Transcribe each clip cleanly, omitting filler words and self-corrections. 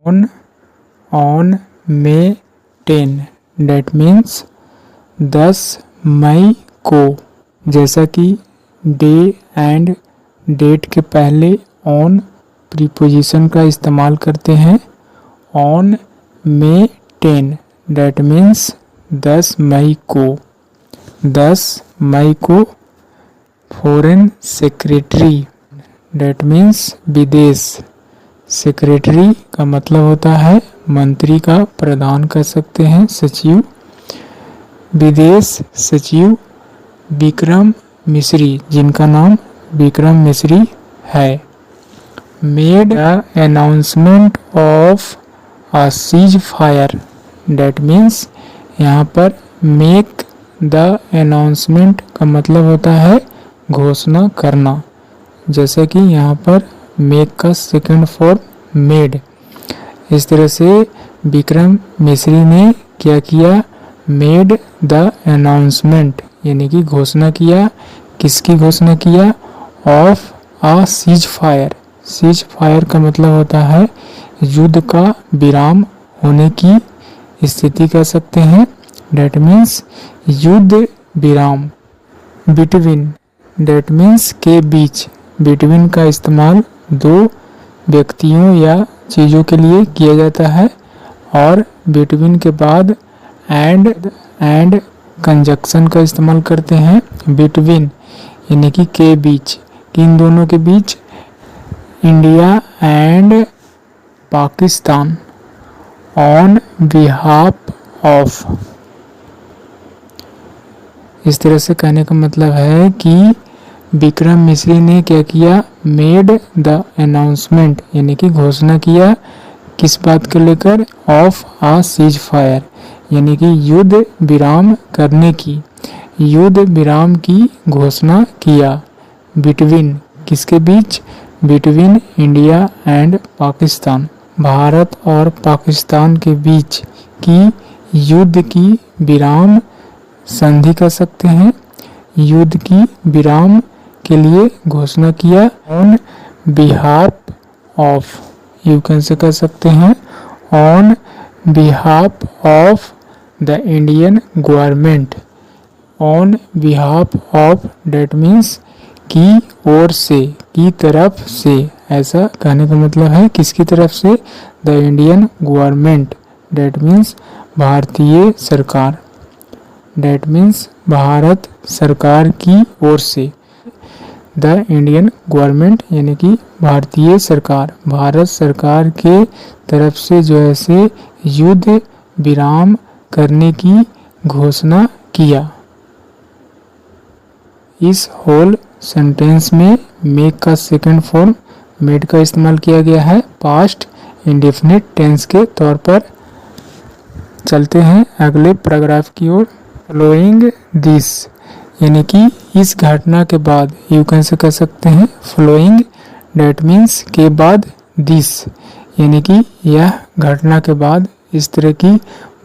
On May 10, that means 10 मई को। जैसा कि डे एंड डेट के पहले ऑन प्रीपोजिशन का इस्तेमाल करते हैं। ऑन May 10, डेट मीन्स 10 मई को। 10 मई को फॉरेन सेक्रेटरी, डेट मीन्स विदेश। सेक्रेटरी का मतलब होता है मंत्री का प्रधान कर सकते हैं, सचिव। विदेश सचिव विक्रम मिश्री, जिनका नाम विक्रम मिश्री है, made a announcement of a cease fire, that means यहाँ पर मेक द अनाउंसमेंट का मतलब होता है घोषणा करना। जैसे कि यहाँ पर मेक का सेकंड फॉर्म मेड। इस तरह से विक्रम मिश्री ने क्या किया, मेड द अनाउंसमेंट यानी कि घोषणा किया। किसकी घोषणा किया, of a cease fire. Cease fire का मतलब होता है युद्ध का विराम होने की स्थिति कह सकते हैं, डेट मीन्स युद्ध विराम। बिटवीन, डेट मीन्स के बीच। बिटवीन का इस्तेमाल दो व्यक्तियों या चीज़ों के लिए किया जाता है और बिटवीन के बाद एंड कंजक्शन का इस्तेमाल करते हैं। बिटवीन यानी कि के बीच, किन दोनों के बीच, India and Pakistan. On behalf of, इस तरह से कहने का मतलब है कि विक्रम मिश्री ने क्या किया, मेड द अनाउंसमेंट यानी कि घोषणा किया। किस बात को लेकर, ऑफ आ सीज फायर यानी कि युद्ध विराम करने की, युद्ध विराम की घोषणा किया। बिटवीन किसके बीच, between India and Pakistan, Bharat और पाकिस्तान के बीच की युद्ध की विराम संधि कर सकते हैं। युद्ध की विराम के लिए घोषणा किया। On behalf of, you can say कर सकते हैं on behalf of the Indian government. On behalf of, that means की ओर से, की तरफ से। ऐसा कहने का मतलब है किसकी तरफ से, the Indian government, that means भारतीय सरकार। डेट मीन्स भारत सरकार की ओर से। द इंडियन गवर्नमेंट यानी कि भारतीय सरकार, भारत सरकार के तरफ से जो है से युद्ध विराम करने की घोषणा किया। इस होल सेंटेंस में मेक का सेकंड फॉर्म मेड का इस्तेमाल किया गया है पास्ट इंडेफिनिट टेंस के तौर पर। चलते हैं अगले पैराग्राफ की ओर। फॉलोइंग दिस यानी कि इस घटना के बाद, यू कैन से कह सकते हैं फॉलोइंग, डेट मीन्स के बाद, दिस यानी कि यह घटना के बाद, इस तरह की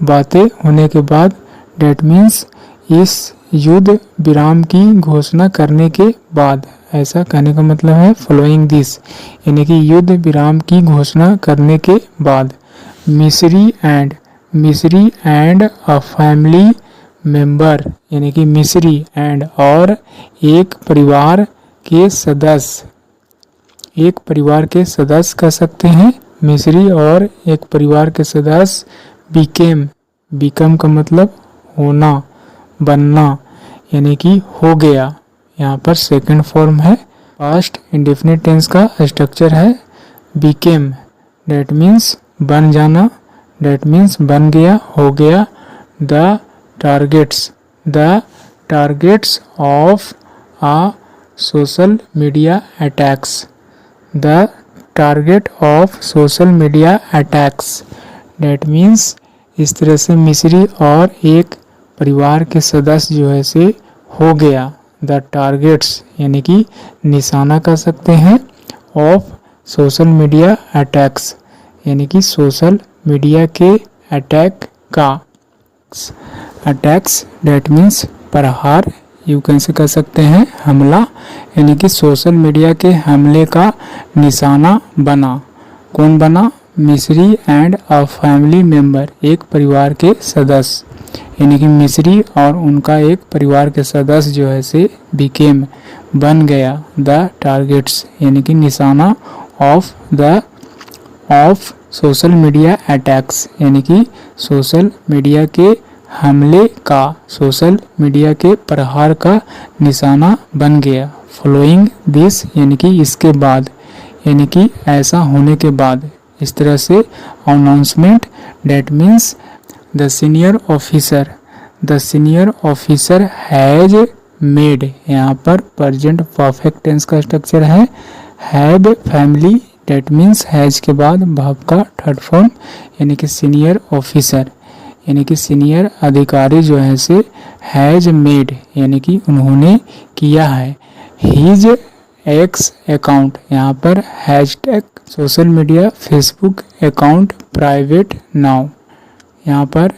बातें होने के बाद, डेट मीन्स इस युद्ध विराम की घोषणा करने के बाद। ऐसा कहने का मतलब है फॉलोइंग दिस यानी कि युद्ध विराम की घोषणा करने के बाद। मिश्री एंड अ फैमिली मेंबर यानी कि मिश्री एंड और एक परिवार के सदस्य, एक परिवार के सदस्य कह सकते हैं। मिश्री और एक परिवार के सदस्य बिकम का मतलब होना, बनना यानी कि हो गया। यहाँ पर सेकंड फॉर्म है। पास्ट इंडेफिनिट टेंस का स्ट्रक्चर है बिकेम, डेट मीन्स बन जाना, डेट मीन्स बन गया, हो गया। The targets of a social media attacks, the target of social media attacks, that means इस तरह से मिश्री और एक परिवार के सदस्य जो है से हो गया। द टारगेट्स यानी कि निशाना कर सकते हैं ऑफ सोशल मीडिया अटैक्स यानी कि सोशल मीडिया के अटैक का। अटैक्स डेट मीन्स प्रहार, यू कैन से कर सकते हैं हमला यानी कि सोशल मीडिया के हमले का निशाना बना। कौन बना, मिस्री एंड अ फैमिली मेंबर, एक परिवार के सदस्य, यानी कि मिस्री और उनका एक परिवार के सदस्य जो है से बिकेम, बन गया, द टारगेट्स, यानी कि निशाना ऑफ सोशल मीडिया अटैक्स, यानी कि सोशल मीडिया के हमले का, सोशल मीडिया के प्रहार का निशाना बन गया। फॉलोइंग दिस, यानी कि इसके बाद, यानी कि ऐसा होने के बाद, इस तरह से announcement, that means the senior officer has made, यहाँ पर प्रेजेंट परफेक्ट टेंस का स्ट्रक्चर है। Have family, that means has के बाद वर्ब का थर्ड फॉर्म, यानी कि सीनियर ऑफिसर, यानी कि सीनियर अधिकारी जो है से हैज मेड, यानी कि उन्होंने किया है। हीज एक्स अकाउंट, यहाँ पर hashtag social media Facebook account private now, यहाँ पर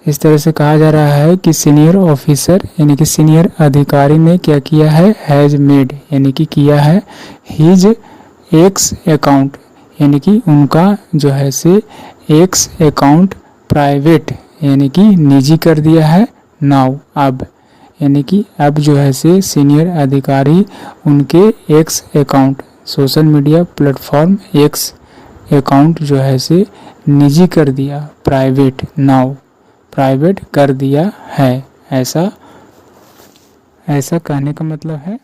इस तरह से कहा जा रहा है कि सीनियर ऑफिसर, यानी कि सीनियर अधिकारी ने क्या किया है, हैज मेड, यानी कि किया है, हीज एक्स अकाउंट, यानी कि उनका जो है से एक्स अकाउंट प्राइवेट, यानी कि निजी कर दिया है, नाउ अब, यानी कि अब जो है से सीनियर अधिकारी उनके x account, social media platform x account जो है से निजी कर दिया, प्राइवेट नाउ, प्राइवेट कर दिया है, ऐसा कहने का मतलब है